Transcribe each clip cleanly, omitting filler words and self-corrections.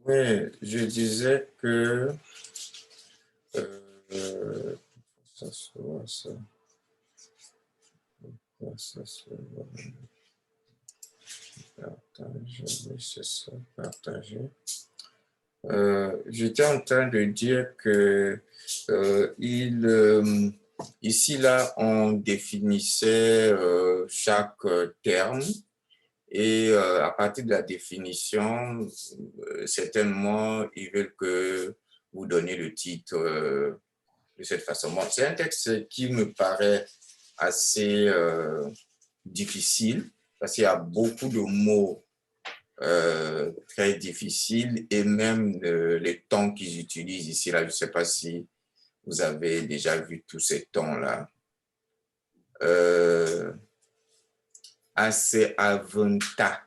Oui, je disais que ça se voit, ça. Ça se voit. Partager, oui, c'est ça, partager. J'étais en train de dire que ici, là, on définissait chaque terme et à partir de la définition, certainement, ils veulent que vous donniez le titre de cette façon. Bon, c'est un texte qui me paraît assez difficile parce qu'il y a beaucoup de mots très difficiles et même les tons qu'ils utilisent ici, là, je ne sais pas si vous avez déjà vu tous ces tons-là. Aseavunta.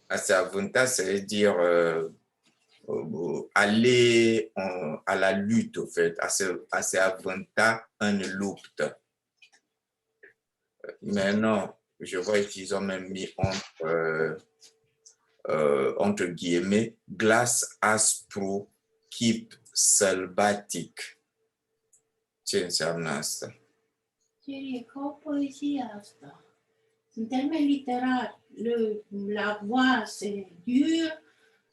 Aseavunta, ça veut dire aller à la lutte, au fait. Aseavunta, un lutte. Maintenant, je vois qu'ils ont même mis entre guillemets, glace aspro, keep sălbatic. Ce înseamnă asta? E ca o poezie asta. În termeni literari, la voix c'est dur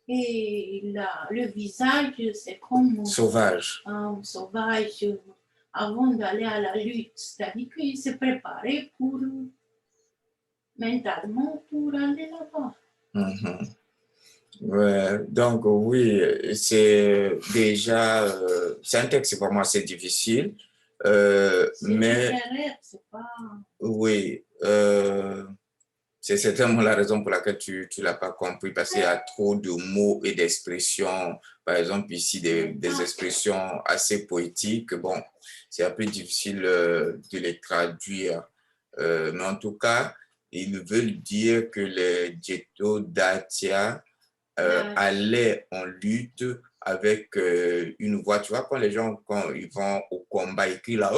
et le visage c'est comme sauvage. Sauvage avant d'aller à la lutte. C'est-à-dire qu'il se préparait mentalement pour aller là-bas. Mm-hmm. Ouais, donc oui, c'est déjà, c'est un texte vraiment assez difficile, mais c'est pas... oui, c'est certainement la raison pour laquelle tu l'as pas compris, parce qu'il y a trop de mots et d'expressions, par exemple ici des expressions assez poétiques, bon, c'est un peu difficile de les traduire, mais en tout cas, ils veulent dire que les Djeto Datia allaient en lutte avec une voix. Tu vois, quand les gens, quand ils vont au combat, ils crient là,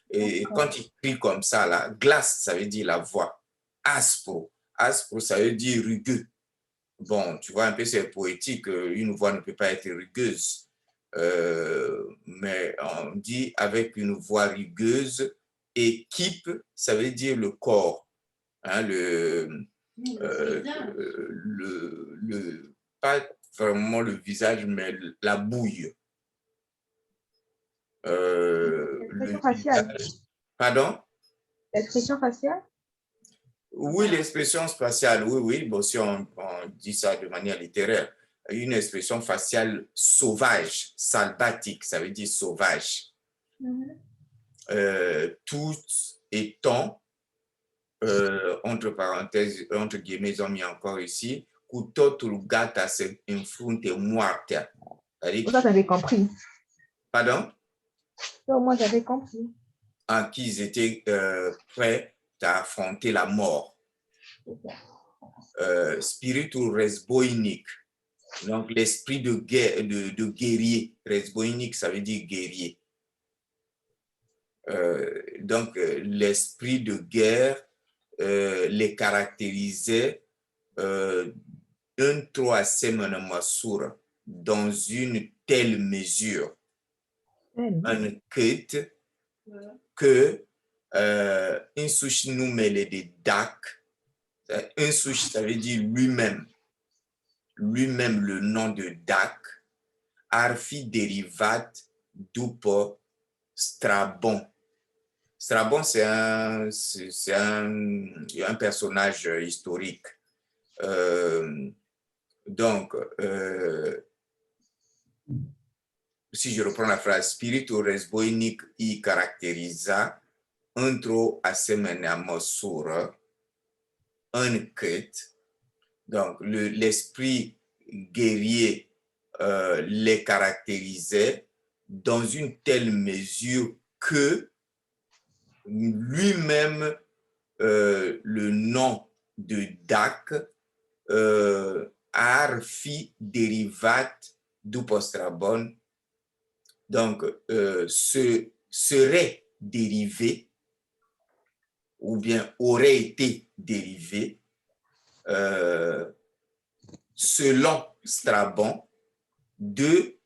et quand ils crient comme ça, là, glace, ça veut dire la voix. Aspro, aspro, ça veut dire rugueux. Bon, tu vois un peu, c'est poétique, une voix ne peut pas être rugueuse. Mais on dit avec une voix rugueuse, et keep, ça veut dire le corps. Hein, pas vraiment le visage, mais la bouille. L'expression faciale. Pardon? L'expression faciale? Oui, l'expression faciale, oui, oui. Bon, si on dit ça de manière littéraire, une expression faciale sauvage, salbatique, ça veut dire sauvage. Tout étant, entre parenthèses, entre guillemets, ils ont mis encore ici, cutotul gata se infrunte moartea. Ça, j'avais compris. Pardon? Moi, j'avais compris. Qu'ils étaient prêts à affronter la mort. Spiritul resboinic, donc l'esprit de guerrier. Resboinic, ça veut dire guerrier. Donc, l'esprit de guerre les caractérisait într-o asemenea măsură, dans une telle mesure, încât că însuși numele de Dac, însuși, ça veut dire lui-même le nom de Dac, ar fi derivat după Strabon. Strabon, c'est un personnage historique. Donc, si je reprends la phrase, spiritul războinic îi caracteriza într-o asemenea măsură încât, donc, l'esprit guerrier les caractérisait dans une telle mesure que lui-même, le nom de Dac ar fi derivat după Strabon, donc serait dérivé ou bien aurait été dérivé selon Strabon de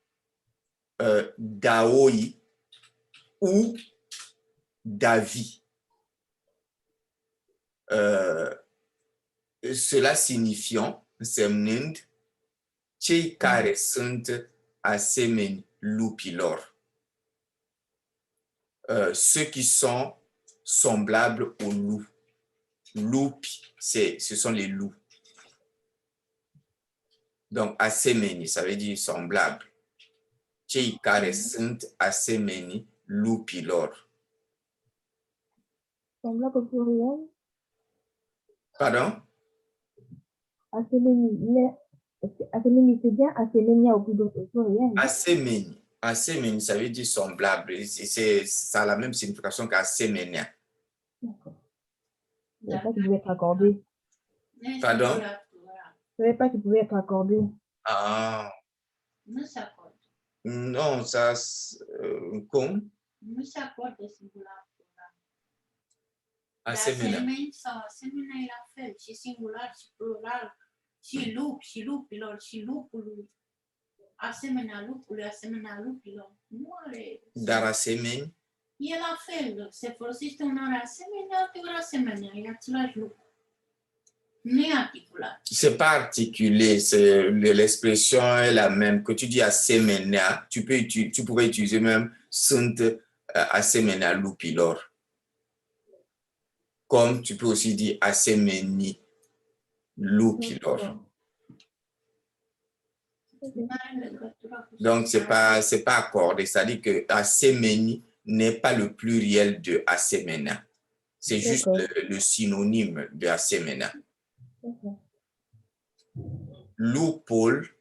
Daoi ou Davi. Cela signifiant, semnând, cei care sunt asemeni lupilor. Ceux qui sont semblables aux loups. Lupi, ce sont les loups. Donc, asemeni, ça veut dire semblable. Cei care sunt asemeni lupilor. Semblable au pluriel. Pardon? Aséménie, c'est bien aséménie au pluriel. Asemeni. Asemeni, ça veut dire semblable. Ça a la même signification qu'asemenia. D'accord. Je ne savais pas qu'il pouvait être accordé. Pardon? Je ne savais pas qu'il pouvait être accordé. Ah. Nu se acordă. Non, ça, cum? Nu se acordă singular. Asemenea. Asemeni sau asemenea e la fel. Și singular și plural. Și lup și lupilor și lupului. Asemenea lupilor. Nu are... Dar asemeni? E la fel. Se folosește uneori asemenea, alteori asemenea. E același lucru. Nu e articulat. C'est pas articulé, l'expression est la même. Que tu dis asemenea, tu pourrais utiliser même sunt asemenea lupilor. Comme tu peux aussi dire asemeni lupilor. Donc, c'est pas accordé. C'est-à-dire que asemeni n'est pas le pluriel de asemena. C'est juste le synonyme de asemena. Lupul,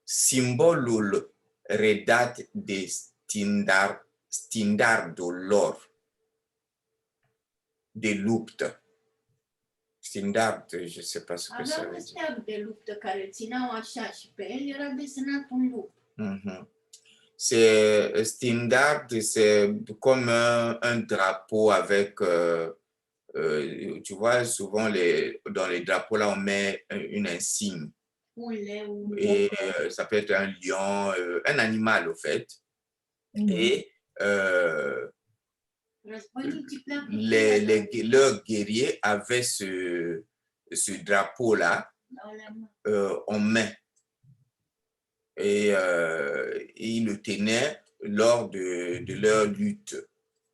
simbolul redat de standardul lor de luptă. Standard, je ne sais pas ce que ça veut dire. Avea un steag de luptă care țineau așa și pe el era desenat un lup. C'est standard, c'est comme un drapeau avec, tu vois, souvent dans les drapeaux là, on met une insigne. Un leu. Et ça peut être un lion, un animal au fait. Et leurs guerriers avaient ce drapeau-là en main. Et ils le tenaient lors de leur lutte.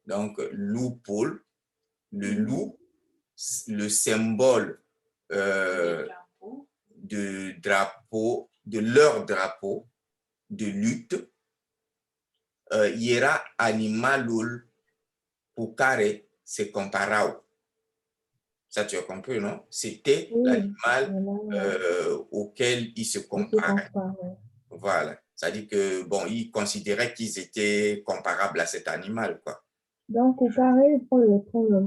Donc, loup-pôle, le loup, le symbole de leur drapeau de lutte, era animalul cu care se comparau. Ça, tu as compris, non? C'était l'animal auquel ils se comparaient. Voilà. C'est-à-dire que, bon, ils considéraient qu'ils étaient comparables à cet animal, quoi. Donc, comparé, il prend le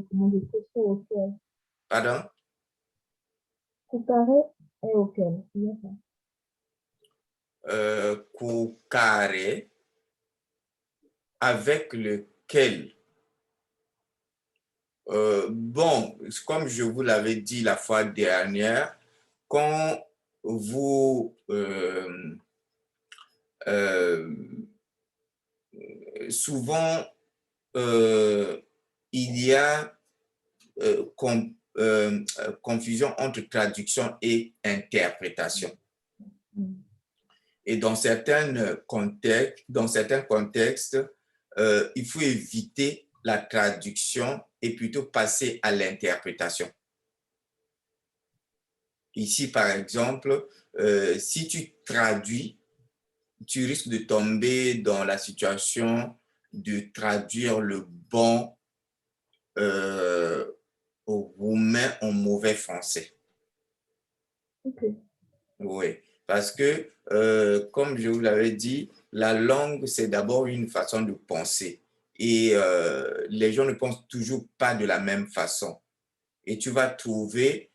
comment dire, auquel. Pardon? Comparé et auquel, c'est bien ça. Cu care, avec lequel. Bon, comme je vous l'avais dit la fois dernière, quand vous souvent il y a confusion entre traduction et interprétation. Et dans certains contextes, il faut éviter la traduction et plutôt passer à l'interprétation. Ici, par exemple, si tu traduis, tu risques de tomber dans la situation de traduire le bon roumain en mauvais français. Okay. Oui, parce que, comme je vous l'avais dit, la langue, c'est d'abord une façon de penser. Et les gens ne pensent toujours pas de la même façon. Et tu vas trouver,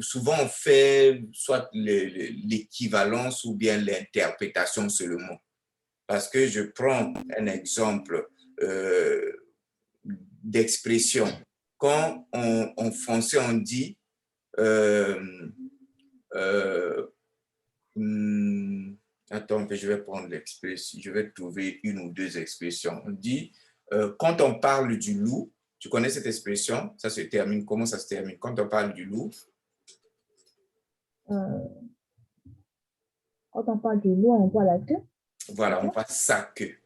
souvent on fait soit l'équivalence ou bien l'interprétation seulement. Parce que je prends un exemple d'expression. Quand en français on dit Attends, je vais prendre l'expression. Je vais trouver une ou deux expressions. On dit, quand on parle du loup, tu connais cette expression? Ça se termine. Comment ça se termine? Quand on parle du loup, Quand on parle du loup, on voit la queue. voilà, on voit sa queue.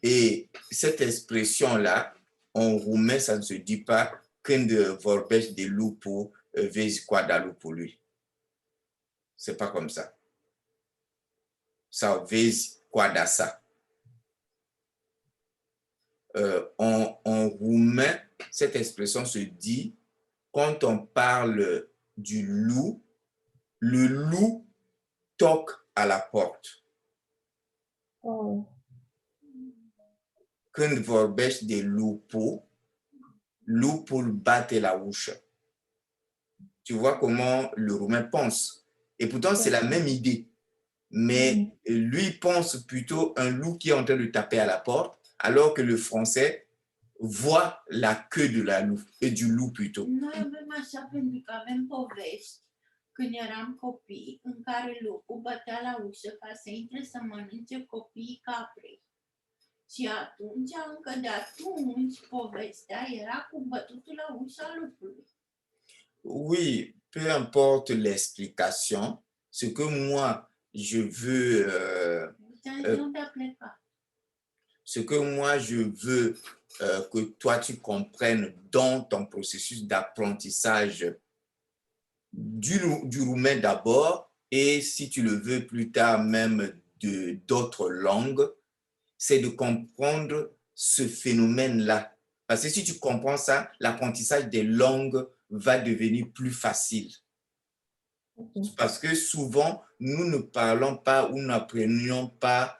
Et cette expression-là, en roumain, ça ne se dit pas când vorbești de lupul, vezi coada lupului. C'est pas comme ça. Ça, vezi coada sa. En roumain, cette expression se dit quand on parle du loup, le loup toque à la porte. Oh. Când vorbești de lupul, lupul bate la ușă. Tu vois comment le roumain pense. Et pourtant, c'est la même idée. Mais lui pense plutôt un loup qui est en train de taper à la porte, alors que le français voit la queue de la loup, et du loup plutôt. Noi avem așa pentru că avem povești când eram copii în care lupul bătea la ușă ca să intre să mănânce copiii caprei. Și atunci, încă de atunci, povestea era cu bătutul la ușa lupului. Oui, peu importe l'explication, ce que moi je veux, ce que moi je veux que toi tu comprennes dans ton processus d'apprentissage du roumain d'abord, et si tu le veux plus tard même d'autres langues, c'est de comprendre ce phénomène-là. Parce que si tu comprends ça, l'apprentissage des langues va devenir plus facile. Parce que souvent, nous ne parlons pas ou n'apprenons pas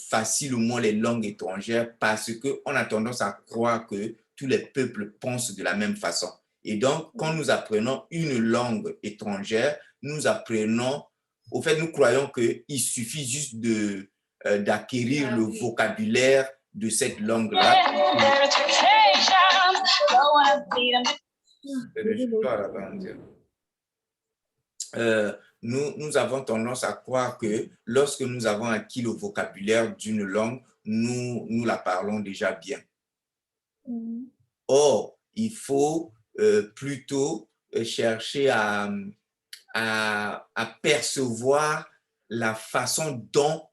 facilement les langues étrangères parce qu'on a tendance à croire que tous les peuples pensent de la même façon. Et donc, quand nous apprenons une langue étrangère, nous apprenons, au fait, nous croyons qu'il suffit juste d'acquérir le vocabulaire de cette langue-là. Nous avons tendance à croire que lorsque nous avons acquis le vocabulaire d'une langue, nous la parlons déjà bien. Or, il faut plutôt chercher à percevoir la façon dont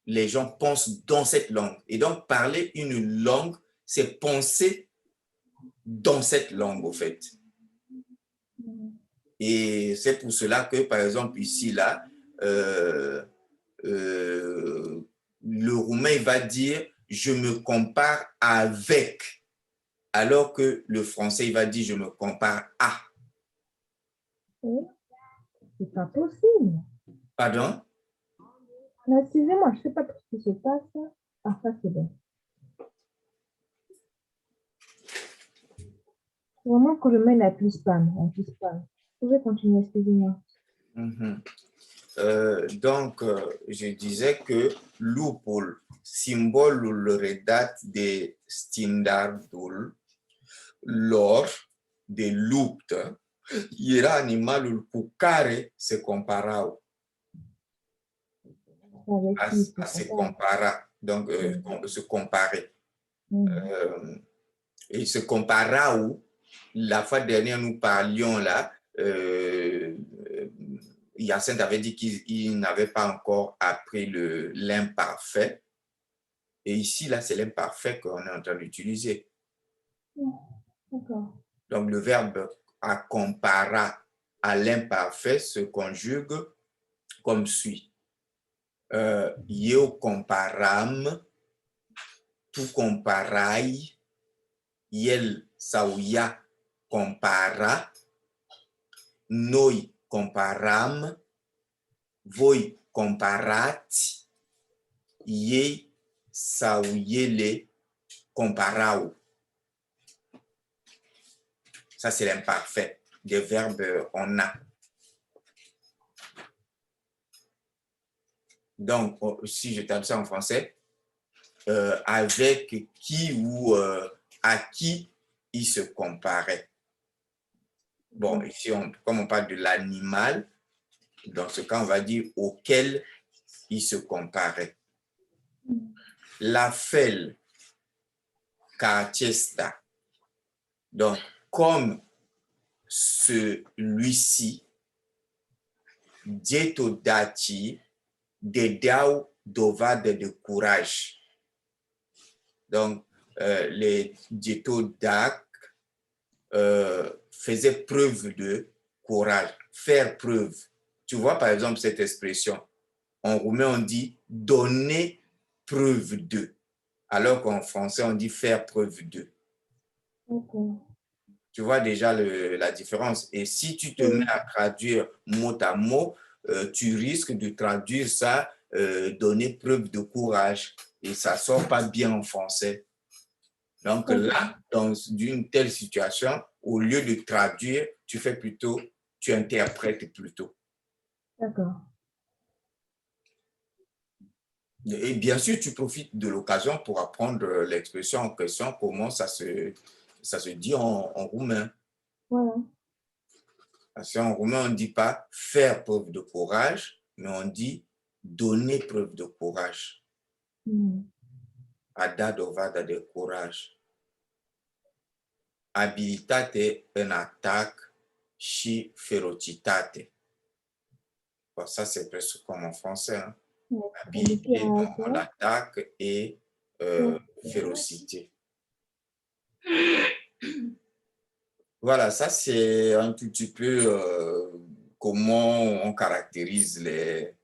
les gens pensent dans cette langue. Et donc, parler une langue, c'est penser dans cette langue, au fait. Et c'est pour cela que, par exemple, ici, là, le roumain va dire « je me compare avec », alors que le français il va dire « je me compare à ». C'est pas possible. Pardon? Non, excusez-moi, je ne sais pas tout ce qui se passe. Ah, ça c'est bon. C'est vraiment que je mets la plus spam. Vous pouvez continuer, excusez-moi. Donc, je disais que lupul, simbolul redat de standardul lor de luptă, era animalul cu care se comparau. À se compara, donc se comparer. Et se comparau, la fois dernière nous parlions là, Hyacinthe avait dit qu'il n'avait pas encore appris l'imparfait. Et ici, là, c'est l'imparfait qu'on est en train d'utiliser. Donc, le verbe à comparer à l'imparfait se conjugue comme suit. Eu comparam, tu comparai, el sau ea compara, noi comparam, voi comparați, ei sau ele comparau. Ça, c'est l'imparfait des verbes on a. Donc, si je tape ça en français, avec qui ou à qui il se comparait. Bon, ici, comme on parle de l'animal, Dans ce cas, on va dire auquel il se comparait. La fel, caractesta. Donc, comme celui-ci, dietodati, dedau dovade de courage. Donc, les diétodac faisaient preuve de courage, faire preuve. Tu vois, par exemple, cette expression. En roumain, on dit donner preuve de, alors qu'en français, on dit faire preuve de. Okay. Tu vois déjà la différence. Et si tu te mets à traduire mot à mot, tu risques de traduire ça, donner preuve de courage. Et ça ne sort pas bien en français. Donc là, dans une telle situation, au lieu de traduire, tu fais plutôt, tu interprètes plutôt. D'accord. Et bien sûr, tu profites de l'occasion pour apprendre l'expression en question, comment ça se dit en roumain. Voilà. Parce qu'en roumain, on ne dit pas faire preuve de courage, mais on dit donner preuve de courage. A da dovadă de curaj. Abilitate în atac și ferocitate. Bon, ça, c'est presque comme en français. Hein? Habilité dans l'attaque et férocité. Voilà, ça, c'est un tout petit peu comment on caractérise les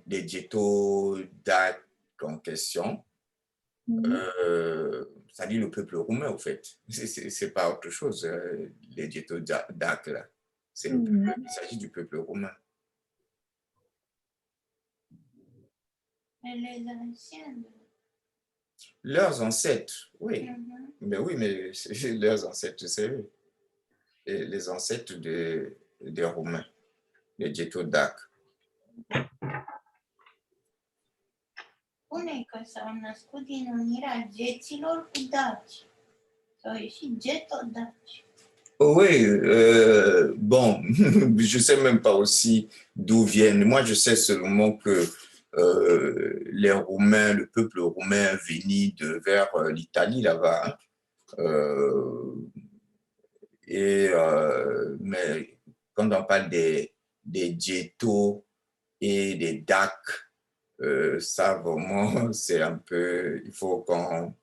diétodaques en question. C'est-à-dire le peuple roumain, au fait. C'est pas autre chose, les diétodaques, là. C'est le peuple, il s'agit du peuple roumain. Et les anciens. Leurs ancêtres, oui. Mais oui, mais leurs ancêtres, c'est eux. Les ancêtres des Romains, les diétodaques. Spune că s-au născut din unirea geților cu daci. S-au ieșit getodaci. Oui, bon, je ne sais même pas aussi d'où viennent. Moi, je sais seulement que les Roumains, le peuple roumain venait vers l'Italie là-bas. Hein. Mais quand on parle des diétos et des dacs, ça vraiment, c'est un peu, il faut qu'on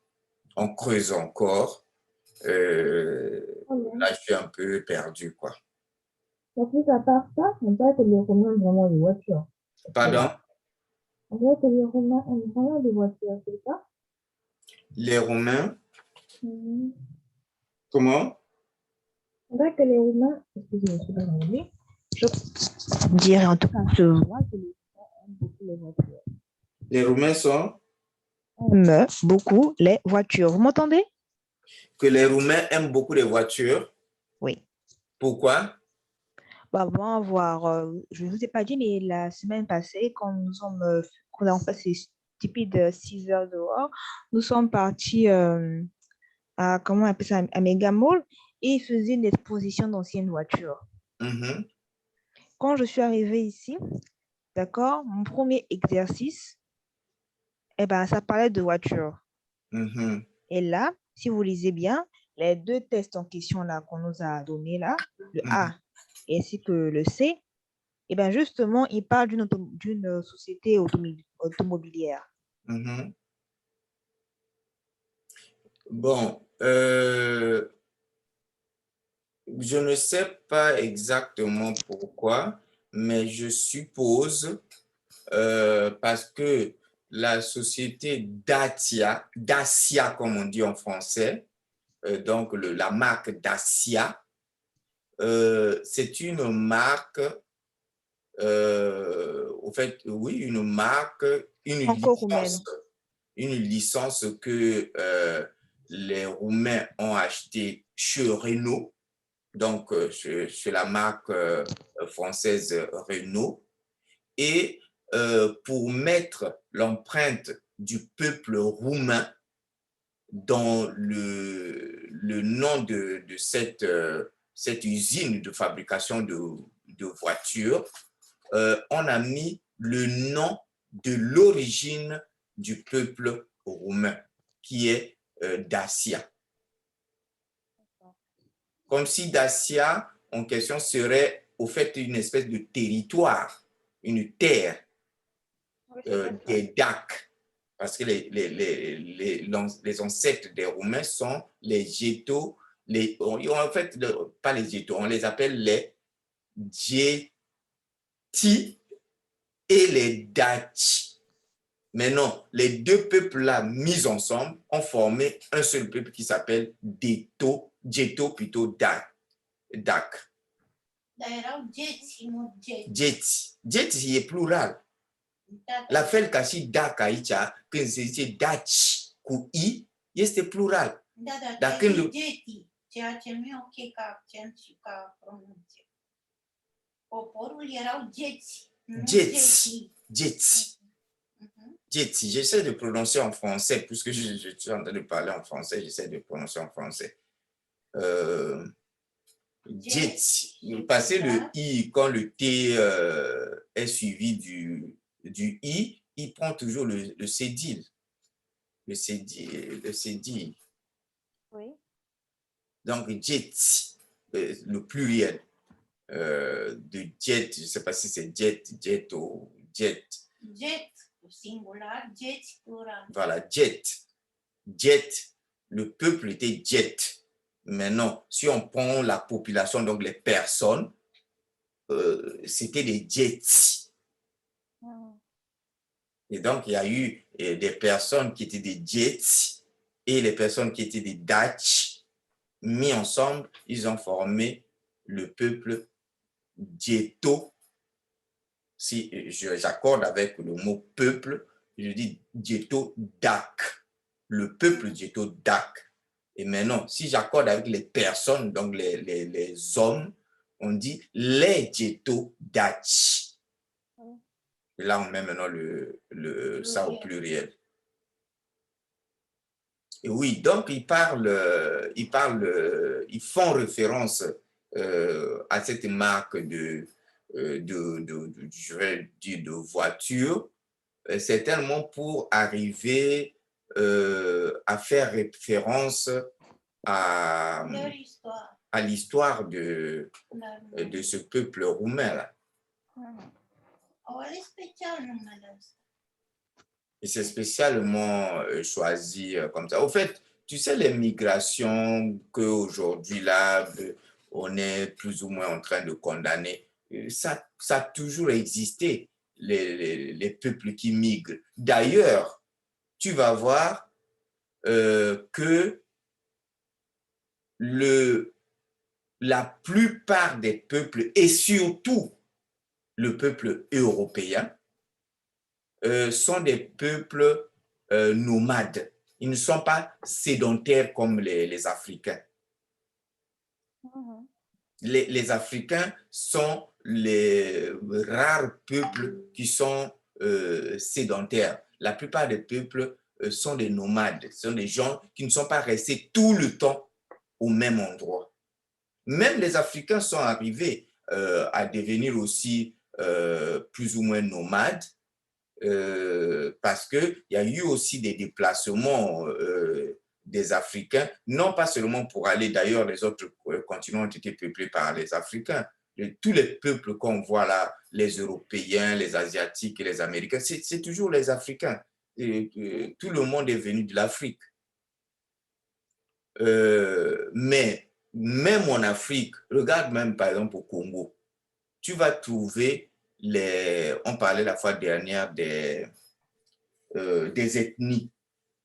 creuse encore. Là, je suis un peu perdu, quoi. En plus, à part ça, on dirait que les Romains aiment vraiment les voitures. Pardon? On dirait que les Romains aiment vraiment les voitures, c'est ça? Les Romains? Comment? On dirait que les Romains, excusez-moi, je ne suis pas dans je dirais en tout cas, je vois que les Romains aiment beaucoup les voitures. Les Romains sont? Aiment beaucoup les voitures. Vous m'entendez? Que les Roumains aiment beaucoup les voitures? Oui. Pourquoi? Bah, bon, voir, je ne vous ai pas dit, mais la semaine passée, quand on a passé stupide 6 heures dehors, nous sommes partis à, comment on appelle ça, à Megamall et ils faisaient une exposition d'anciennes voitures. Quand je suis arrivée ici, d'accord, mon premier exercice, eh ben, ça parlait de voitures. Et là, si vous lisez bien, les deux tests en question là qu'on nous a donnés là, le A ainsi que le C, eh bien justement, il parle d'une société automobilière. Bon, je ne sais pas exactement pourquoi, mais je suppose parce que la société Dacia, comme on dit en français, donc la marque Dacia, c'est une marque, au fait, oui, une marque, une licence que les Roumains ont achetée chez Renault, donc chez la marque française Renault, et pour mettre l'empreinte du peuple roumain dans le nom de cette cette usine de fabrication de voitures, on a mis le nom de l'origine du peuple roumain, qui est Dacia. Comme si Dacia, en question, serait au fait une espèce de territoire, une terre des Dacs. Parce que les ancêtres des Roumains sont les Géto, en fait, pas les Géto, on les appelle les Géti et les Daci. Mais non, les deux peuples-là mis ensemble ont formé un seul peuple qui s'appelle Géto plutôt Dac. Dar erau geți, nu geți. Géti. Géti est plural. La fel ca și Dac aici, când se zice Daci cu I, este plural. Da, dar Dar tu ai când zis geti, ceea ce nu e ok ca accent și ca pronunție. Poporul erau geți, nu Geți. geti. Géti. Mhm. Géti. J'essaie de prononcer en français, puisque je suis en train de parler en français, j'essaie de prononcer en français. Géti. Passer le I, quand le T est suivi du I, il prend toujours le cédile. Le cédile. Oui. Donc, jet, le pluriel de jet, je ne sais pas si c'est jet ou jet. Jet cu singular, geți plural. Voilà, jet. Jet, le peuple était jet. Maintenant, si on prend la population, donc les personnes, c'était des jets. Et donc, il y a eu des personnes qui étaient des jets et les personnes qui étaient des Dutch. Mis ensemble, ils ont formé le peuple Dieto. Si j'accorde avec le mot peuple, je dis Dieto Dak. Le peuple Dieto Dak. Et maintenant, si j'accorde avec les personnes, donc les hommes, on dit les Dieto Dach. Et là, on met maintenant ça au pluriel. Et oui, donc ils font référence à cette marque je vais dire de voiture, certainement pour arriver à faire référence à l'histoire de ce peuple roumain-là. Et c'est spécialement choisi comme ça. Au fait, tu sais, les migrations qu'aujourd'hui, là, on est plus ou moins en train de condamner, ça a toujours existé, les peuples qui migrent. D'ailleurs, tu vas voir que la plupart des peuples, et surtout le peuple européen, sont des peuples nomades. Ils ne sont pas sédentaires comme les Africains. Les Africains sont les rares peuples qui sont sédentaires. La plupart des peuples sont des nomades, sont des gens qui ne sont pas restés tout le temps au même endroit. Même les Africains sont arrivés à devenir aussi plus ou moins nomades, parce qu'il y a eu aussi des déplacements des Africains, non pas seulement pour aller, d'ailleurs, les autres continents ont été peuplés par les Africains. Tous les peuples qu'on voit là, les Européens, les Asiatiques et les Américains, c'est toujours les Africains. Tout le monde est venu de l'Afrique. Mais même en Afrique, regarde même par exemple au Congo, tu vas trouver on parlait la fois dernière des ethnies.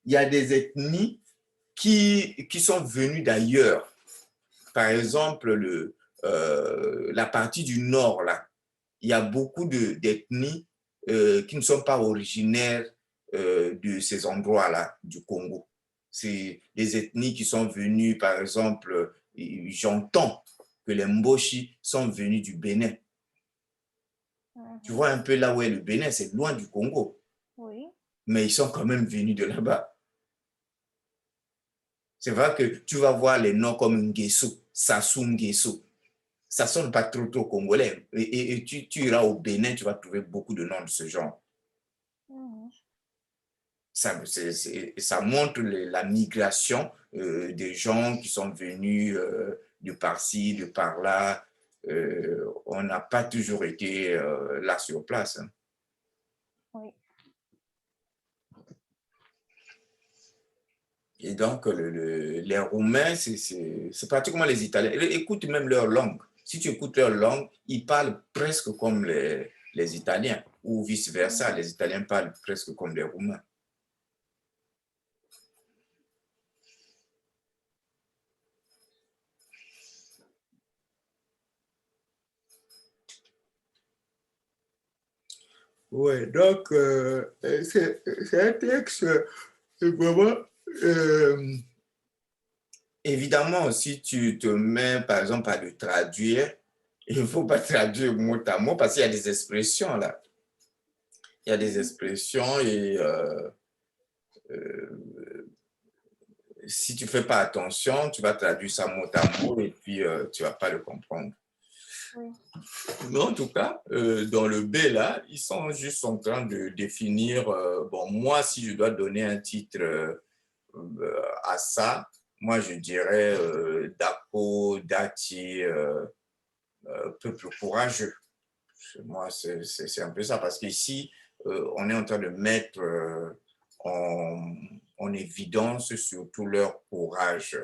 Il y a des ethnies qui sont venues d'ailleurs. Par exemple, la partie du nord, là, il y a beaucoup d'ethnies qui ne sont pas originaires de ces endroits-là du Congo. C'est des ethnies qui sont venues, par exemple, j'entends que les Mboshi sont venus du Bénin. Tu vois un peu là où est le Bénin, c'est loin du Congo. Oui. Mais ils sont quand même venus de là-bas. C'est vrai que tu vas voir les noms comme Nguesso. Sassou Nguesso. Ça ne sonne pas trop congolais. Et tu iras au Bénin, tu vas trouver beaucoup de noms de ce genre. Ça montre la migration des gens qui sont venus de par-ci, de par-là. On n'a pas toujours été là sur place. Hein. Oui. Et donc, les Roumains, c'est pratiquement les Italiens. Écoute même leur langue. Si tu écoutes leur langue, ils parlent presque comme les Italiens, ou vice-versa. Les Italiens parlent presque comme les Roumains. Oui, donc, c'est un texte vraiment... évidemment, si tu te mets, par exemple, à le traduire, il ne faut pas traduire mot à mot parce qu'il y a des expressions là. Il y a des expressions et si tu ne fais pas attention, tu vas traduire ça mot à mot et puis tu ne vas pas le comprendre. Oui. Mais en tout cas, dans le B, là, ils sont juste en train de définir, bon, moi, si je dois donner un titre à ça, moi, je dirais Dapo, Dati, peuple courageux. Moi, c'est un peu ça, parce qu'ici, on est en train de mettre en évidence surtout leur courage,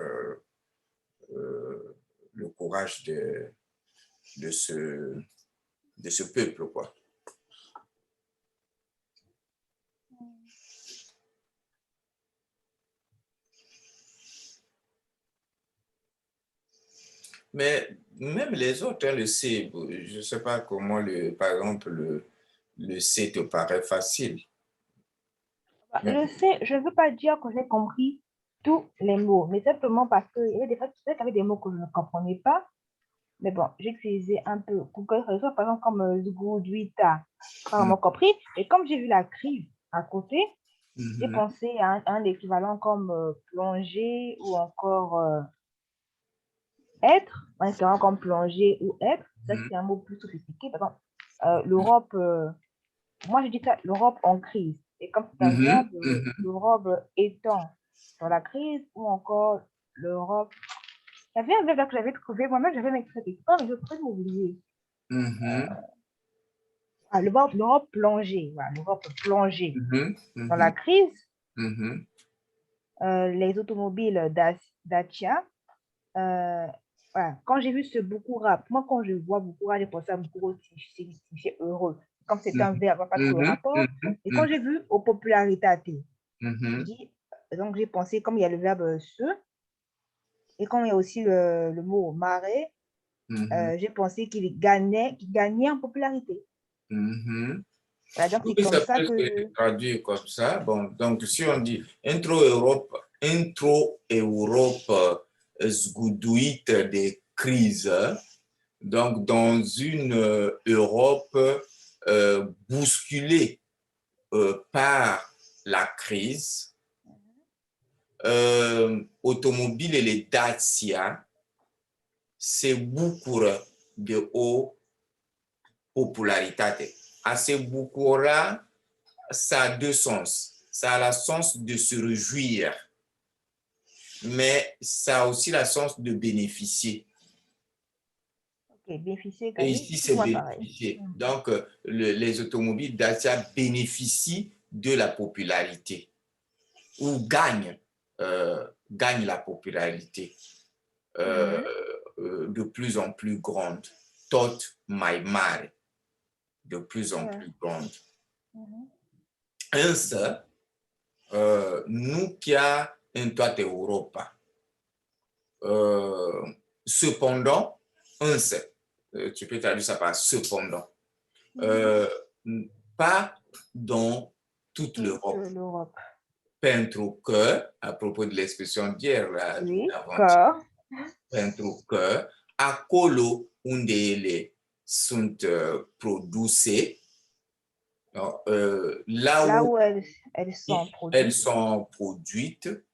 le courage de ce peuple, quoi. Mais même les autres, hein, le C, je ne sais pas comment, par exemple, le C te paraît facile. Le C, je ne veux pas dire que j'ai compris tous les mots, mais simplement parce qu'il y avait des fois, qu'il y avait des mots que je ne comprenais pas. Mais bon, j'ai utilisé un peu Google, par exemple, comme Zgouduita, pas vraiment compris. Et comme j'ai vu la crise à côté, j'ai pensé à un équivalent comme plonger ou encore être, un équivalent comme plonger ou être. Ça, c'est un mot plus sophistiqué. Par exemple, l'Europe, moi je dis ça, l'Europe en crise. Et comme c'est un verbe, l'Europe étant dans la crise ou encore l'Europe. Il y avait un verbe que j'avais trouvé, moi-même j'avais mis cet extrait, mais je pourrais m'oublier. L'Europe plongée, voilà, l'Europe plongée dans la crise. Les automobiles Dacia. Voilà. Quand j'ai vu ce Bukura, moi quand je vois Bukura, j'ai pensé à Bukura, c'est heureux. Comme c'est un verbe, pas trop rapport. Et quand j'ai vu aux popularités, donc j'ai pensé, comme il y a le verbe se, et comme il y a aussi le mot marée, j'ai pensé qu'il gagnait en popularité. Voilà, donc c'est comme ça que... traduit comme ça. Bon, donc si on dit intro-Europe zgouduite des crises, donc dans une Europe bousculée par la crise, automobile et les Dacia, c'est beaucoup de haute popularité. À ce beaucoup-là, ça a deux sens. Ça a le sens de se réjouir, mais ça a aussi le sens de bénéficier. Okay, bénéficier. Et ici, c'est bénéficier. Donc, les automobiles Dacia bénéficient de la popularité ou gagnent la popularité de plus en plus grande. Tot mai mare, de plus en plus grande. Însă, nu chiar în toată Europa. Cependant, însă, tu peux traduire ça par cependant, pas dans toute l'Europe. Pentru că, à propos de l'expression d'hier, pentru că acolo unde ele sunt produse, là où elles sont produites,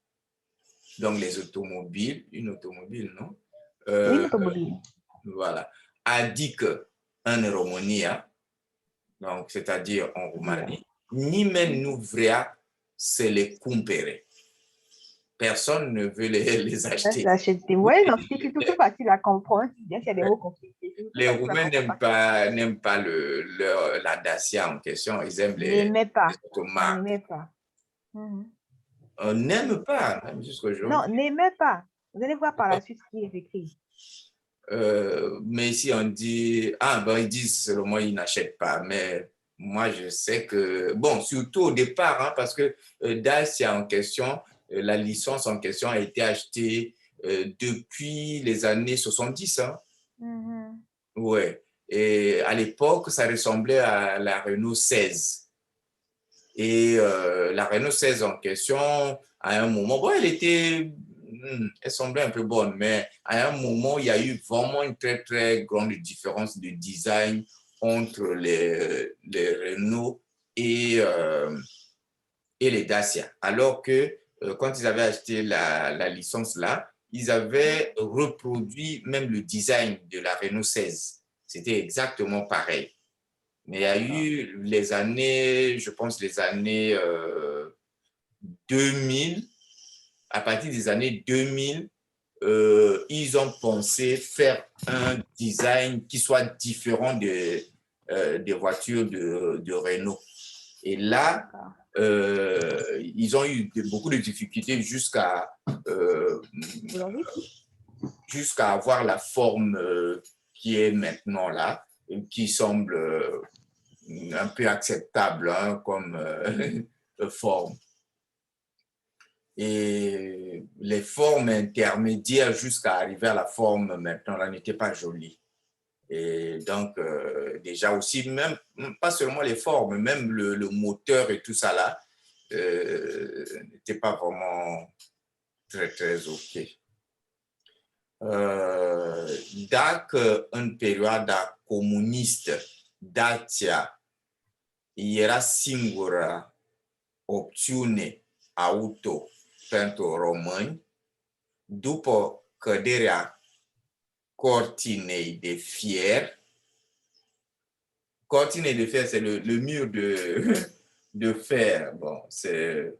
donc les automobiles, une automobile, non? Oui, l'automobile. Voilà, adică în România, donc c'est-à-dire en Roumanie, nimeni nu vrea să le cumpere. Personne ne veut les acheter. Oui, non, c'est tout plus facile à comprendre. Bien qu'il y a des mots compliqués. Les Roumains n'aiment pas la Dacia en question, ils aiment les automarques. N'aimez pas. Mhm. On n'aime pas, même jusqu'aujourd'hui. Non, n'aimez pas. Vous allez voir par la suite ce qui est écrit. Mais ici, on dit, ah, ben, ils disent seulement ils n'achètent pas. Mais moi, je sais que, bon, surtout au départ, hein, parce que Dacia en question, la licence en question a été achetée depuis les années 70. Hein. Mhm. Ouais. Et à l'époque, ça ressemblait à la Renault 16. Et la Renault 16 en question, à un moment, bon, elle semblait un peu bonne, mais à un moment, il y a eu vraiment une très, très grande différence de design entre les Renault et les Dacia. Alors que quand ils avaient acheté la licence là, ils avaient reproduit même le design de la Renault 16. C'était exactement pareil. Mais il y a eu les années, je pense les années 2000, à partir des années 2000, ils ont pensé faire un design qui soit différent des voitures de Renault. Et là, ils ont eu beaucoup de difficultés jusqu'à avoir la forme qui est maintenant là, qui semble un peu acceptable hein, comme forme. Et les formes intermédiaires jusqu'à arriver à la forme maintenant là n'étaient pas jolies. Et donc, déjà aussi, même, pas seulement les formes, même le moteur et tout ça là, n'était pas vraiment très, très OK. Dacă în perioada comunistă Dacia era singura opțiune auto pentru români, după căderea cortinei de fier. Cortinei de fer, c'est le mur de fer. Bon, c'est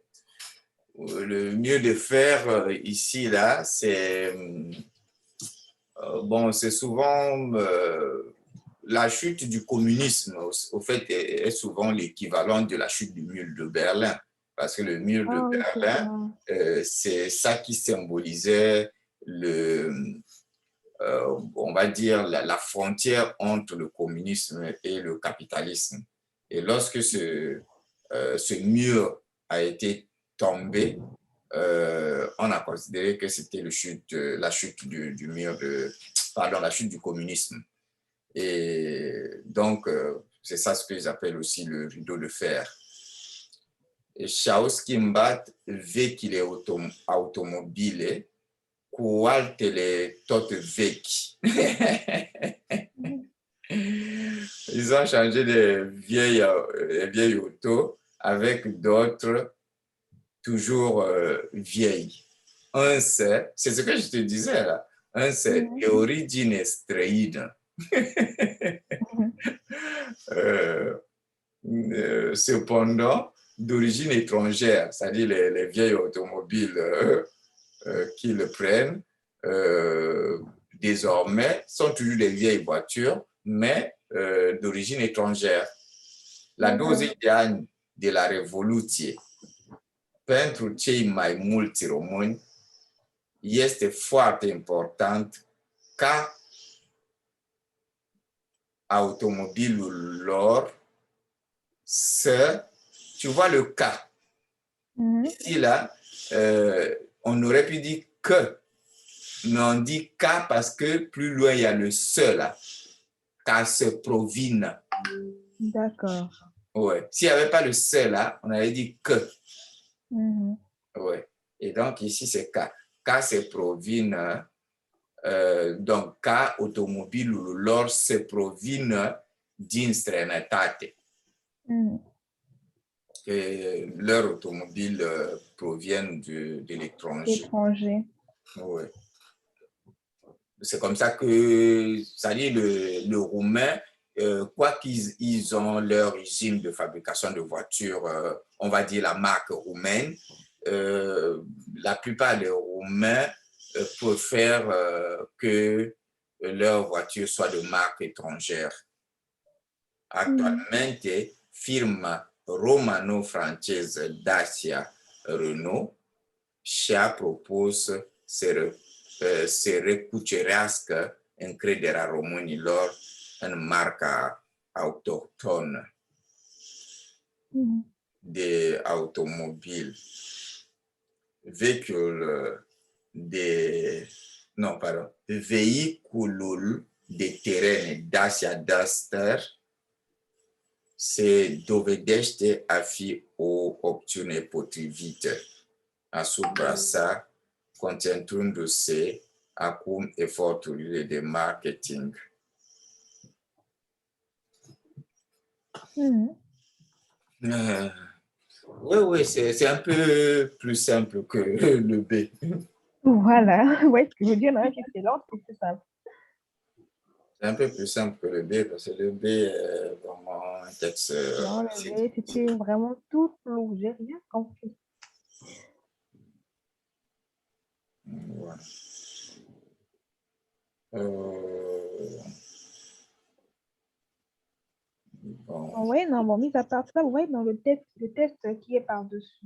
le mur de fer ici, là, c'est bon, c'est souvent la chute du communisme, au fait, est souvent l'équivalent de la chute du mur de Berlin. Parce que le mur de Berlin, c'est ça qui symbolisait on va dire, la frontière entre le communisme et le capitalisme. Et lorsque ce mur a été tombé, on a considéré que c'était la chute du mur la chute du communisme. Et donc, c'est ça ce qu'ils appellent aussi le rideau de fer. Și-au schimbat vechile automobile cu altele tot vechi. Ils ont changé les vieilles autos avec d'autres toujours vieilles. C'est ce que je te disais là, c'est de origine străină. Cependant, d'origine étrangère, c'est-à-dire les vieilles automobiles qui le prennent, désormais, sont toujours des vieilles voitures, mais d'origine étrangère. La 20 de ani de la Revoluție, pentru cei mai mulți români, este foarte important ca automobilul lor tu vois le cas. Ici, là, on aurait pu dire que, mais on dit K parce que plus loin, il y a le se là. K se provine. D'accord. Ouais. S'il n'y avait pas le se là, on avait dit que. Ouais. Et donc, ici, c'est K. K se provine. Donc, K automobile lor se provine din străinătate. Que leurs automobiles proviennent de l'étranger. Étranger. Oui. c'est comme ça que, ça dit le roumain, quoi qu'ils ont leur usine de fabrication de voitures, on va dire la marque roumaine, la plupart des Roumains préfèrent que leur voiture soit de marque étrangère. Attualmente firma romano-francese Dacia Renault și-a propus să recucerească încrederea românilor în marca autohtonă de automobil. Vehiculul de teren Dacia Duster se dovedește a fi o opțiune potrivită. Asupra sa, concentrându-se acum eforturile de marketing. Oui, c'est un peu plus simple que le B. Voilà, ouais, ce que je veux dire, là, c'est lent, c'est plus simple. C'est un peu plus simple que le B, parce que le B est vraiment un texte... Non, le B, c'était vraiment tout flou, j'ai rien compris. Voilà. Bon. Oui, non, bon, mis à part ça, vous voyez dans le test qui est par-dessus.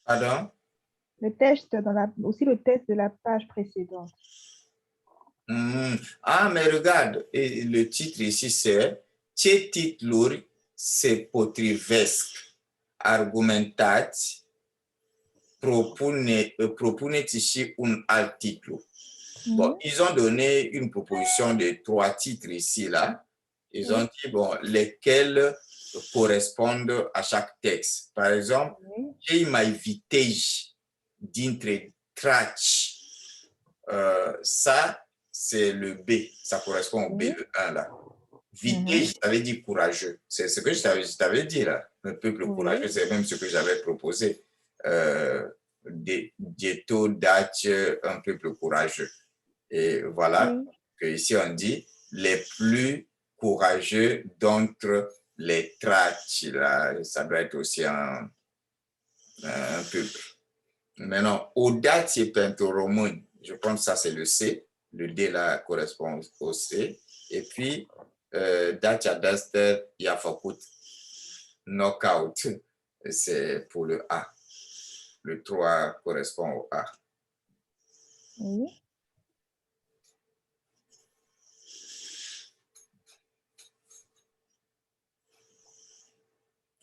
Pardon? Le test, aussi le test de la page précédente. Ah, mais regarde, et le titre ici, c'est « Ce titluri se potrivesc? Argumentați, propuneți și un alt titlu. » Bon, ils ont donné une proposition de 3 titres ici, là. Ils ont dit, bon, lesquels correspondent à chaque texte. Par exemple, cei mai viteji dintre traci, ça, c'est le B, ça correspond au B, le 1 là. Viteji, ça veut dire courageux. C'est ce que je t'avais dit là. Le peuple courageux, c'est même ce que j'avais proposé. Ghetto, Dutch, un peuple courageux. Et voilà que ici on dit les plus courageux d'entre les traci. Là, ça doit être aussi un peuple. Maintenant, audace pentru români, je pense que ça c'est le C. Le D là correspond au C. Et puis, Dacia Duster, il y a făcut knockout. C'est pour le A. Le 3 correspond au A. Oui.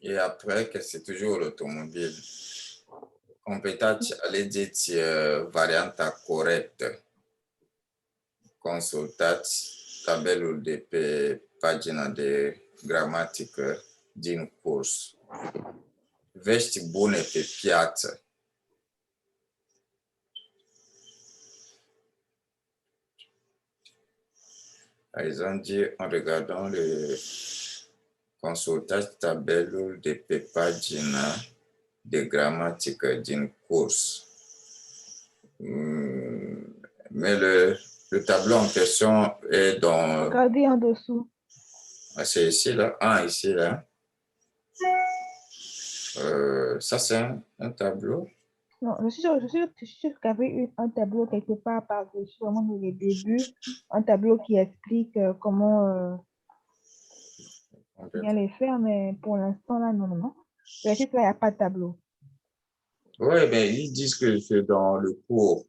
Et après, que c'est toujours l'automobile. Completați, alegeți varianta corectă. Consultați tabelul de pe pagina de gramatică din curs. Vești bune pe piață. Ils ont dit, en regardant le consultați tabelul de pe pagina de gramatică din curs. Mais le tableau en question est dans... Regardez en dessous. Ah, c'est ici, là. Ah, ici, là. Ça, c'est un tableau. Non, je suis sûre qu'il y avait un tableau quelque part par-dessus, vraiment dans les débuts, un tableau qui explique comment bien les faire, mais pour l'instant, là, non. Je sais qu'il n'y a pas de tableau. Oui, mais ils disent que c'est dans le cours,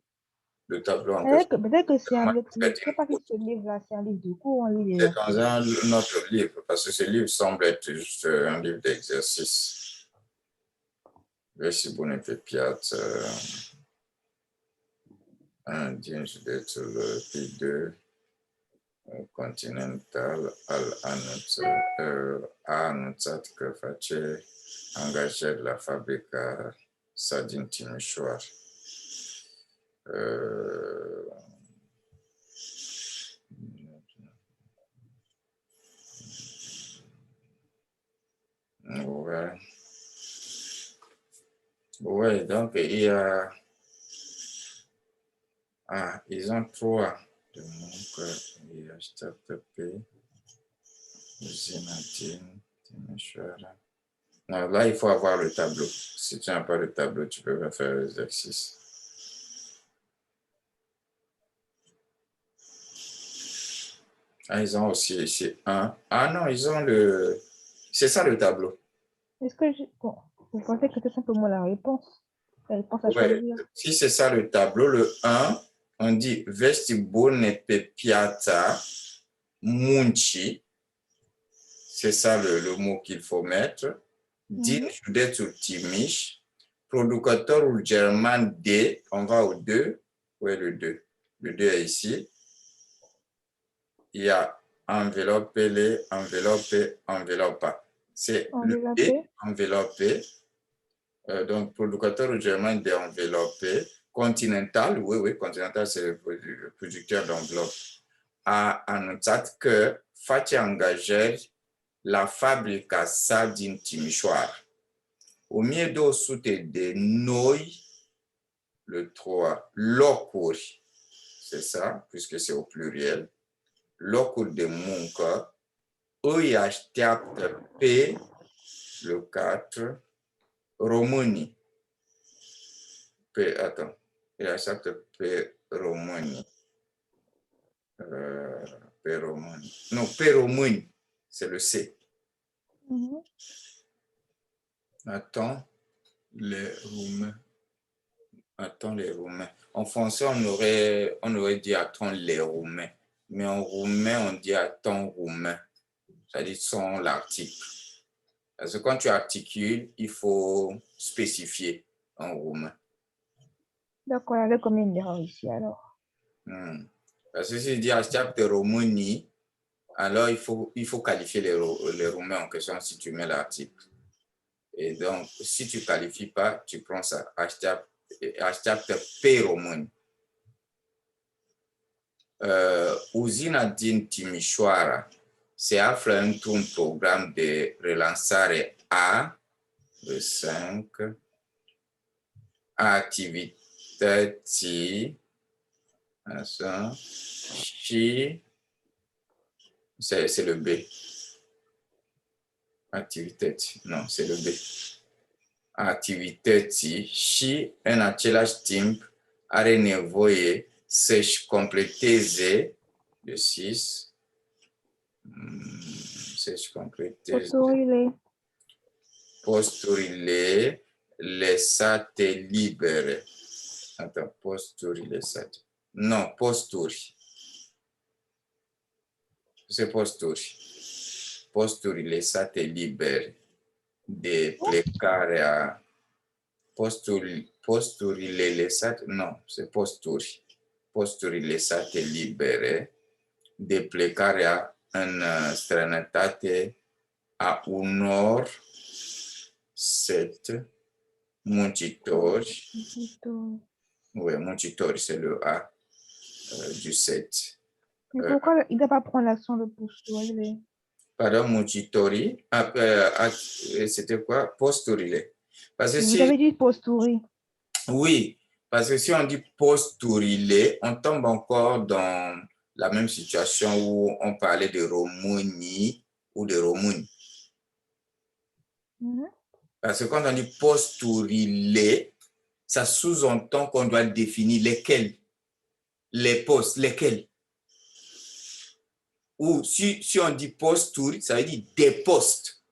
le tableau en question. Peut-être que c'est un autre livre. Je ne sais pas si ce livre-là, c'est un livre de cours ou un livre C'est dans un autre livre, parce que ce livre semble être juste un livre d'exercice. Vești bune pe piață. Un din județul P2 Continental a anunțat că face angajări la fabrica sa din Timișoara. Ouais, donc il y a... Ah, ils ont 3. de Monk et HTTP, Zinatine, Timisoara. Non, là, il faut avoir le tableau. Si tu n'as pas le tableau, tu peux pas faire l'exercice. Ah, ils ont aussi ici un. Ah non, ils ont le... C'est ça le tableau. Est-ce que bon, vous pensez que c'était simplement la réponse à Ouais, choisir? si c'est ça le tableau, le 1, on dit vestibone pepiata munchi. C'est ça le mot qu'il faut mettre. Din județul Timiș, producătorul german D, on va au 2. Où est le 2? Le 2 est ici. Il y a enveloppé, enveloppé, enveloppa. C'est le D, enveloppé. Donc, producătorul german de enveloppé. Continental, oui, Continental, c'est le producteur d'enveloppe, a anunțat că face angajări la fabrica sa din Timișoara. 1200 de noi, le 3, locuri, c'est ça, puisque c'est au pluriel, locuri de muncă, îi așteaptă pe, le 4, românii. Attends, îi așteaptă pe românii. Pe români. Non, pe români, c'est le C. Attends, les Roumains. Attends, les Roumains. En français, on aurait dit attends les Roumains. Mais en roumain, on dit attends roumain. C'est-à-dire sans l'article. Parce que quand tu articules, il faut spécifier en roumain. D'accord, il y a combien d'erreurs ici alors? Parce que si je dis așteaptă românii, alors il faut qualifier les Roumains en question si tu mets l'article. Et donc, si tu ne qualifies pas, tu prends ça, așteaptă pe români. Uzina din Timișoara se află într-un program de relansare a, de 5, a activității, așa, și c'est le B. Activități, non, c'est le B. Activității și în același timp are nevoie să-și completeze de 6, să-și completeze posturile lăsate libere. Attends, posturile lăsate. Non, posturi. C'est posturi. Posturile lăsate libere de plecare a posturile lăsate, non, c'est posturi. Posturile lăsate libere de plecarea în străinătate a unor 7 muncitori. Oui, muncitori, c'est le A du 7. Mais pourquoi il ne doit pas prendre l'accent de posturile? Pardon, muncitori. C'était quoi? Posturile. Parce que vous avez dit posturi. Oui, parce que si on dit posturile, on tombe encore dans la même situation où on parlait de Românie ou de Români. Parce que quand on dit posturile, ça sous-entend qu'on doit définir lesquels, les postes, lesquels. Ou si on dit posturi, ça veut dire des postes.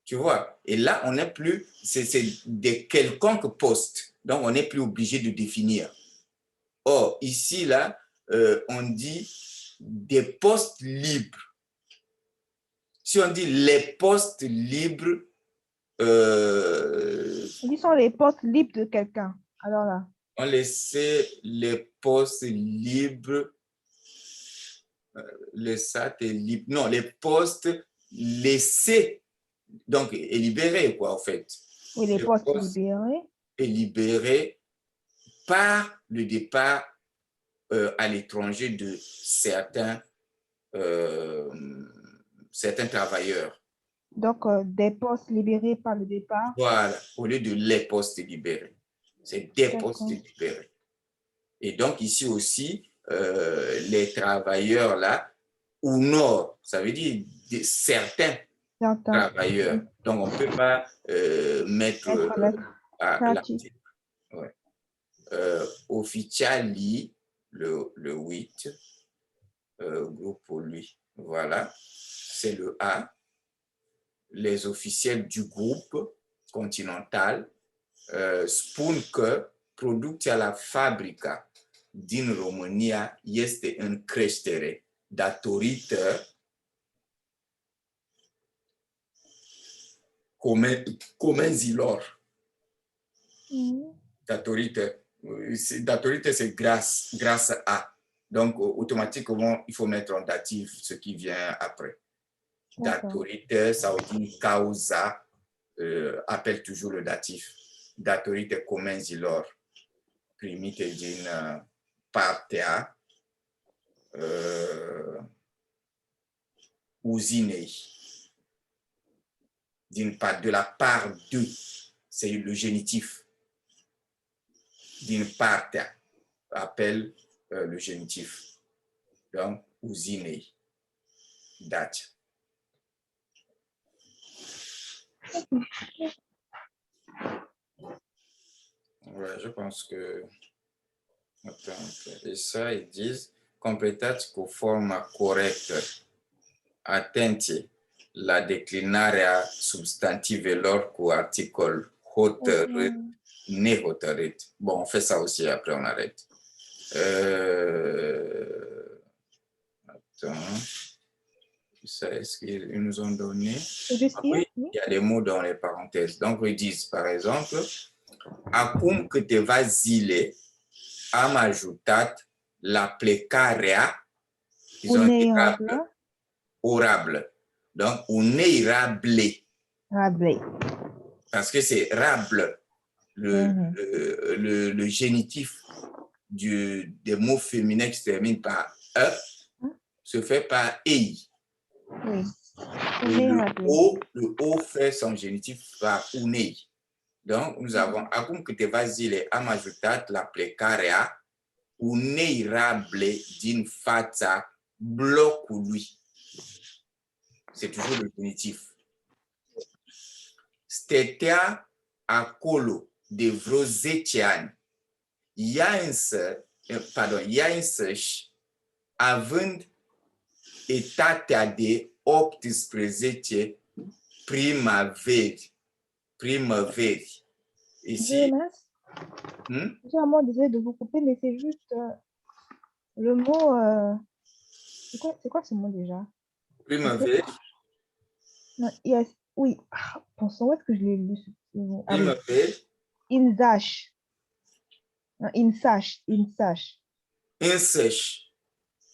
Tu vois? Et là, on n'est plus, c'est de quelconque poste. Donc, on n'est plus obligé de définir. Or, ici, là, on dit des postes libres. Si on dit les postes libres, Ils sont les postes libres de quelqu'un. Alors là. On laissait les postes libres. Les satellites, non, les postes laissés, donc et libérés, quoi, en fait. Oui, les postes libérés. Et libérés par le départ à l'étranger de certains travailleurs. Donc, des postes libérés par le départ. Voilà, au lieu de les postes libérés. C'est des postes libérés. Et donc, ici aussi, les travailleurs là, au nord, ça veut dire certains travailleurs. Donc, on ne peut pas mettre l'article. Ouais. Officiali, le 8, groupe pour lui. Voilà, c'est le A. Les officiels du groupe continental, spun că producția la fabrica din România este în creștere datorită comenzilor. Datorită, c'est grâce à. Donc, automatiquement, il faut mettre en datif ce qui vient après. Datorită sau din cauza appelle toujours le datif. Datorită comenzilor primite din partea uzinei. De la part de, c'est le génitif. Din partea appelle le génitif. Donc, uzinei. Dacia. Ouais, je pense que... Attends, et ça, ils disent, completați cu forma corectă. Atenție la declinarea substantivelor cu articol hotărât, nehotărât. Bon, on fait ça aussi, après on arrête. Attends. Ça, est-ce qu'ils nous ont donné? Oui, il y a des mots dans les parenthèses. Donc, ils disent, par exemple, acum câteva zile am ajutat la plecarea, ils ont dit orable. Donc, unei rable. Parce que c'est rable, le génitif des mots féminins qui se terminent par E se fait par EI. Oui. Le O fait son génitif par unei. Donc, nous avons acum câteva zile am ajutat la plecarea unei rable din fața blocului. C'est toujours le génitif. Stătea acolo de vreo 10 ani. Ea însăși, având etatea de 18 primăveri. Ici, Vraiment désolé de vous couper, mais c'est juste le mot. C'est quoi ce mot déjà? Primăveri. Non, yes, oui. Pensons, où est-ce que je l'ai lu? Primăveri. Insache. Non, insache. Însăși.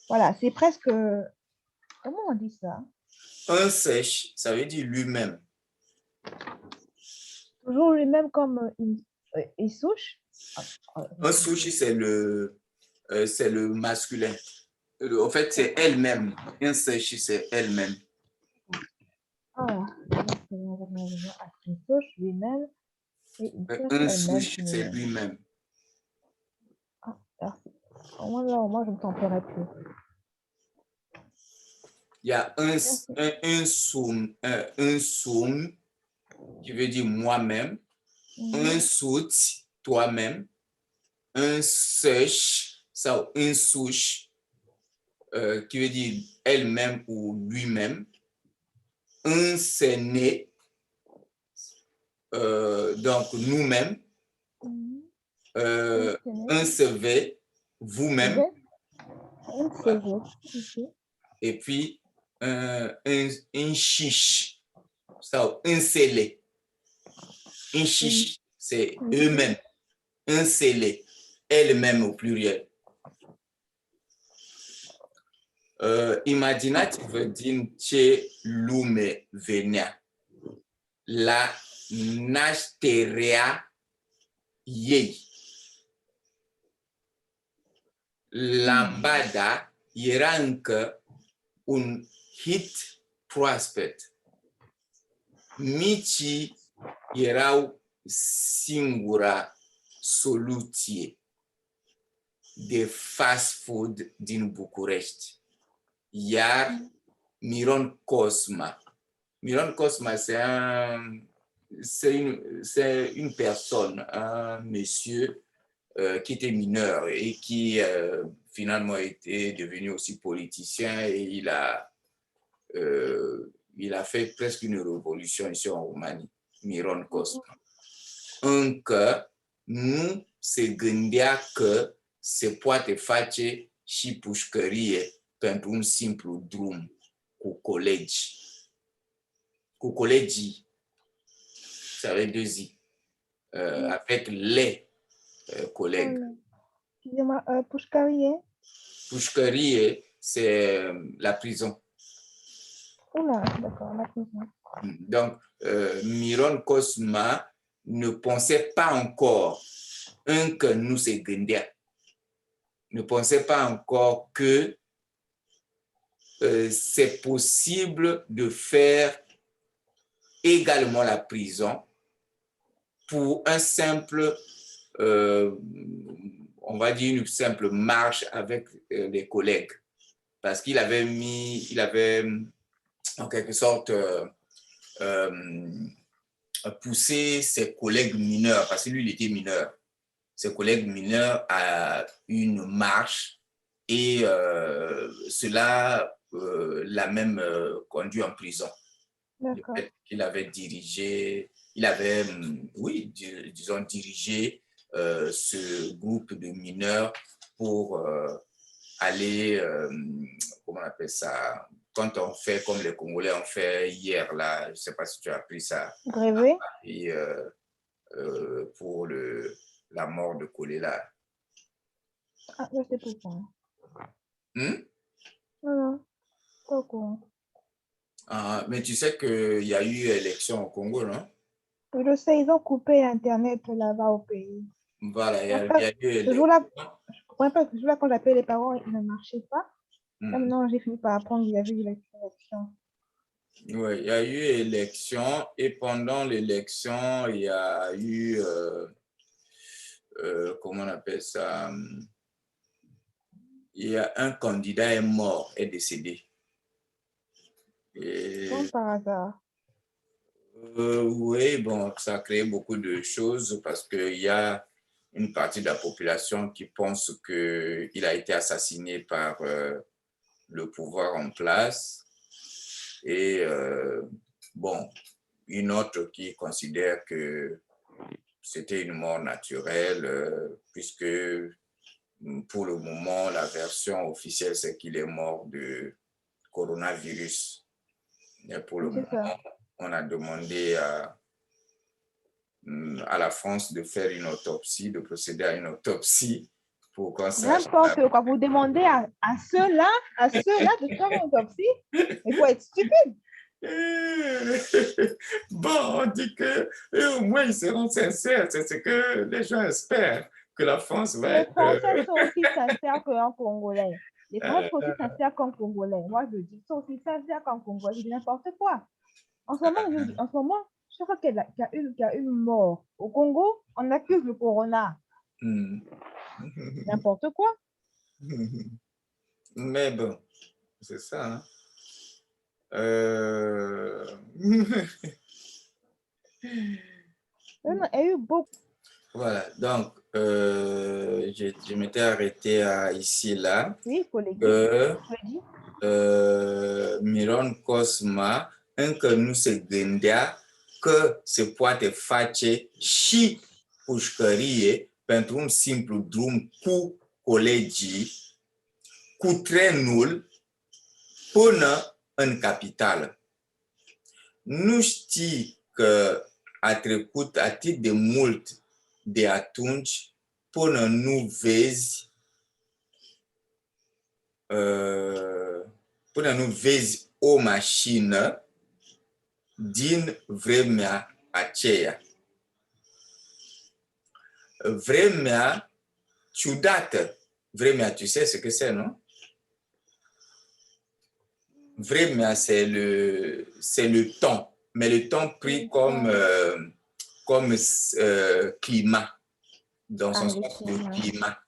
Voilà, c'est presque. Comment on dit ça? Însăși, ça veut dire lui-même. Toujours lui-même comme insouche. Insouche, c'est le masculin. En fait, c'est elle-même. Însăși, c'est elle-même. Ah, insouche, lui-même. Insouche, c'est lui-même. Ah, moi, je ne t'entendrai plus. Il y a un soum qui veut dire moi-même, un sout, toi-même, un sèche, ça, un souche, qui veut dire elle-même ou lui-même, un séné, donc nous-mêmes, un CV, vous-même, et puis un chiche, ça, un scellé. Un chiche, c'est eux-mêmes. Un scellé, elle-même au pluriel. Imaginați-vă din ce lume venea la nașterea ei. Lambada era încă un hit proaspăt. Micii erau singura soluție. des fast-food din București. Iar Miron Cosma. Miron Cosma, c'est une personne, un monsieur qui était mineur et qui finalement était devenu aussi politicien et il a fait presque une révolution ici en Roumanie, Miron Cosma. Încă nu se gândea că se poate face și pușcărie pentru un simplu drum cu colegii, ça avait 2 i, avec les collègues. Excusez-moi, pușcărie? Pușcărie, c'est la prison. Oula, d'accord, la prison. Donc, Miron Cosma ne pensait pas encore, încă nu se gândea, ne pensait pas encore que c'est possible de faire également la prison pour un simple, on va dire une simple marche avec les collègues. Parce qu'il avait en quelque sorte poussé ses collègues mineurs, parce que lui, il était mineur, ses collègues mineurs à une marche et cela l'a même conduit en prison. D'accord. Il avait dirigé, disons, dirigé ce groupe de mineurs pour aller, comment on appelle ça, quand on fait comme les Congolais ont fait hier, là, je ne sais pas si tu as appris ça. Grévé? Et pour la mort de Kolela. Ah, je sais pas ça. Non, Pas au courant. mais tu sais qu'il y a eu élection au Congo, non? Je sais, ils ont coupé Internet là-bas au pays. Voilà, il y a eu élection. Je comprends pas que ce jour-là, quand j'appelais les parents, il ne marchait pas. Maintenant, j'ai fini par apprendre qu'il y avait eu l'élection. Oui, il y a eu élection et pendant l'élection, il y a eu, comment on appelle ça? Il y a un candidat est mort, est décédé. Comme par hasard. Oui, bon, ça a créé beaucoup de choses parce qu'il y a une partie de la population qui pense qu'il a été assassiné par le pouvoir en place et bon, une autre qui considère que c'était une mort naturelle puisque pour le moment, la version officielle, c'est qu'il est mort de coronavirus. Et pour le moment, on a demandé à la France de faire une autopsie, de procéder à une autopsie pour qu'on sache. N'importe quoi. Vous demandez à ceux-là de faire une autopsie? Il faut être stupide. Bon, on dit que au moins ils seront sincères, c'est ce que les gens espèrent, que la France va être... Les Français sont aussi sincères qu'un Congolais. Les Français sont aussi sincères qu'un Congolais. Moi, je dis, ils sont aussi sincères qu'un Congolais. Je dis n'importe quoi. En ce moment, chaque fois qu'il y a une mort au Congo, on accuse le corona. N'importe quoi. Mais bon, c'est ça. Hein? Il y a eu beaucoup. Voilà, donc je m'étais arrêté ici, là. Oui, collègue. Miron Cosma, încă nu se gândea că se poate face și pușcărie pentru un simplu drum cu colegii, cu trenul până în capitală. Nu știi că a trecut atât de mult de atunci până nu vezi o mașină din vremea aceea. Vremea ciudată. Vremea, tu sais ce que c'est, non? Vremea, c'est le temps, mais le temps pris comme climat, dans son sens de climat.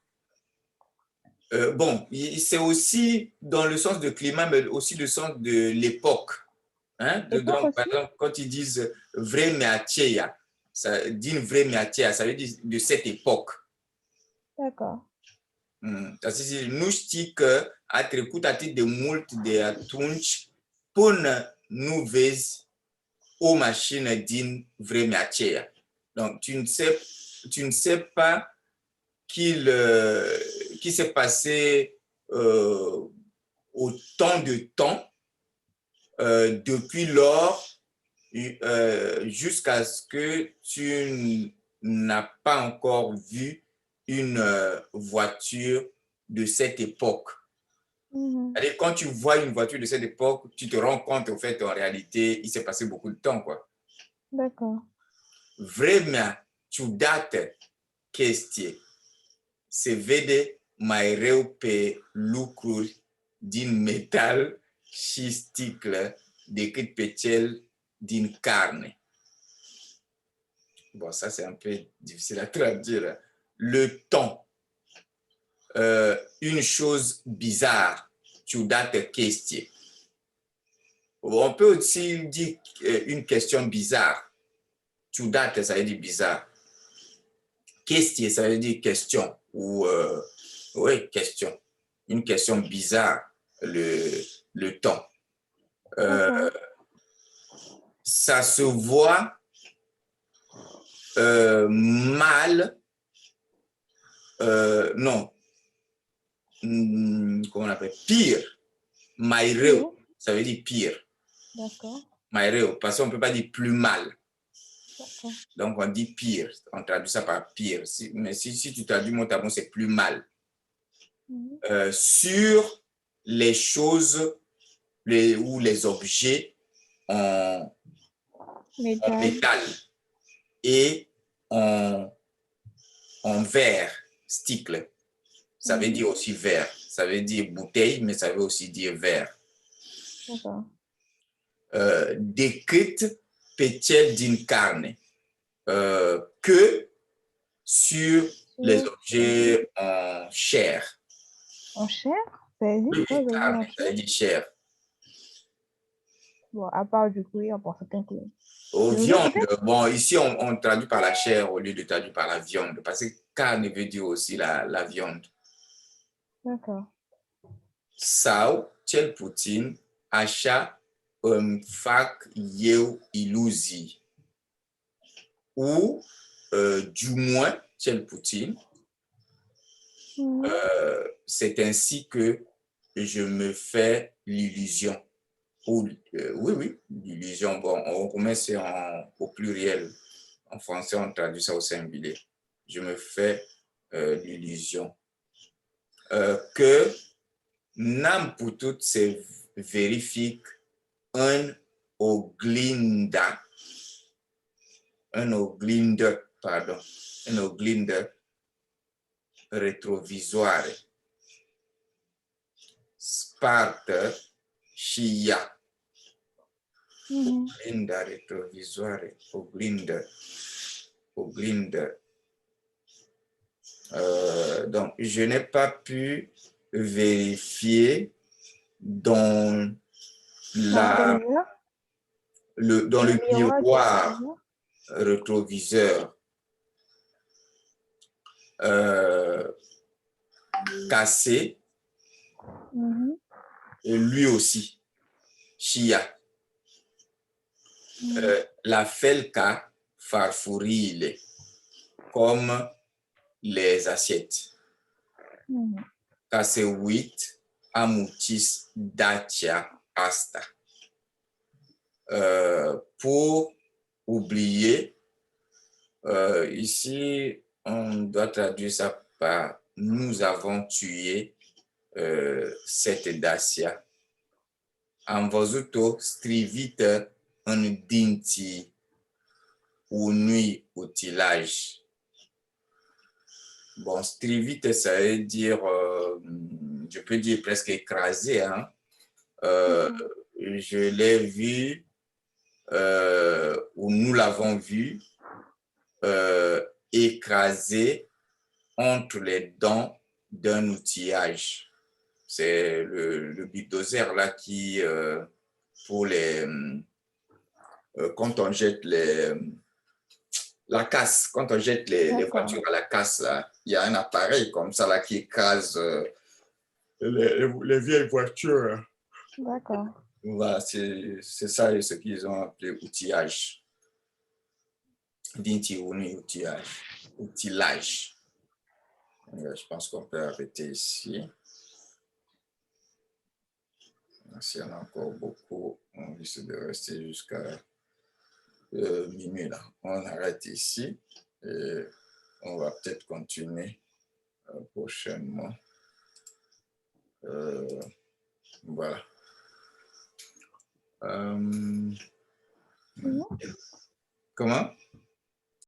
Bon, c'est aussi dans le sens de climat, mais aussi le sens de l'époque. Hein? Époque Donc, par aussi? exemple, quand ils disent vrai meatia, ça dit une vraie meatia, ça veut dire de cette époque. D'accord. Assim, nu știi că a trecut atât de mult de atunci până nu vezi o mașină din vremea aceea. Donc, tu ne sais pas qui s'est passé autant de temps depuis lors jusqu'à ce que tu n'as pas encore vu une voiture de cette époque. Allez, quand tu vois une voiture de cette époque, tu te rends compte, en fait, en réalité, il s'est passé beaucoup de temps, quoi. D'accord. Vremea ciudată chestie se vede mai rău pe lucruri din metal și sticlă decât pe cel din carne. Bon, ça c'est un peu difficile à traduire. Le temps, une chose bizarre, ciudată chestie. On peut aussi dire une question bizarre. Ciudată, ça veut dire bizarre. Question, ça veut dire question. Ou, oui, question. Une question bizarre, le temps. Ça se voit mal. Non. Comment on appelle? Pire. Mai rău, ça veut dire pire. D'accord. Mai rău, parce qu'on ne peut pas dire plus mal. D'accord. Donc, on dit pire. On traduit ça par pire. Mais si tu traduis mot à mot, c'est plus mal. Sur les choses ou les objets en métal et en verre, sticle. Ça veut dire aussi verre. Ça veut dire bouteille, mais ça veut aussi dire verre. D'accord. Decât pe cel din carne. Que sur les objets en chair. En chair? Ça existe Oui, pas de carne, en ça chair? veut dire chair. Bon, à part du cuir, bon, certains cuirs. Viande, bon, ici on traduit par la chair au lieu de traduire par la viande, parce que carne veut dire aussi la viande. D'accord. Sau, cel puțin, așa îmi fac eu iluzii. Ou, du moins, cel puțin, c'est ainsi que je me fais l'illusion. Oui, l'illusion. Bon, on remet ça au pluriel. En français, on traduit ça au singulier. Je me fais l'illusion. Que n-am putut să verific în oglindă retrovizoare spartă și ea. Oglinda retrovizoare, oglindă. Donc, je n'ai pas pu vérifier dans le miroir rétroviseur cassé, et lui aussi, Chia. La felca farfurile, comme les assiettes. Ca se uit, am ucis Dacia asta. Pour oublier, ici, on doit traduire ça par nous avons tué cette Dacia. Am văzut-o strivită în dinții unui utilaj. Bon, strivită, ça veut dire, je peux dire presque écrasé. Hein? Je l'ai vu, ou nous l'avons vu, écrasé entre les dents d'un outillage. C'est le bulldozer là qui, pour les, quand on jette la casse, quand on jette les voitures à la casse, là, il y a un appareil comme ça là qui écrase les vieilles voitures. D'accord. Voilà, c'est ça ce qu'ils ont appelé outillage. Dintiwuni outillage. Je pense qu'on peut arrêter ici. S'il y en a encore beaucoup, on risque de rester jusqu'à minuit là. On arrête ici et on va peut-être continuer prochainement. Voilà. Comment?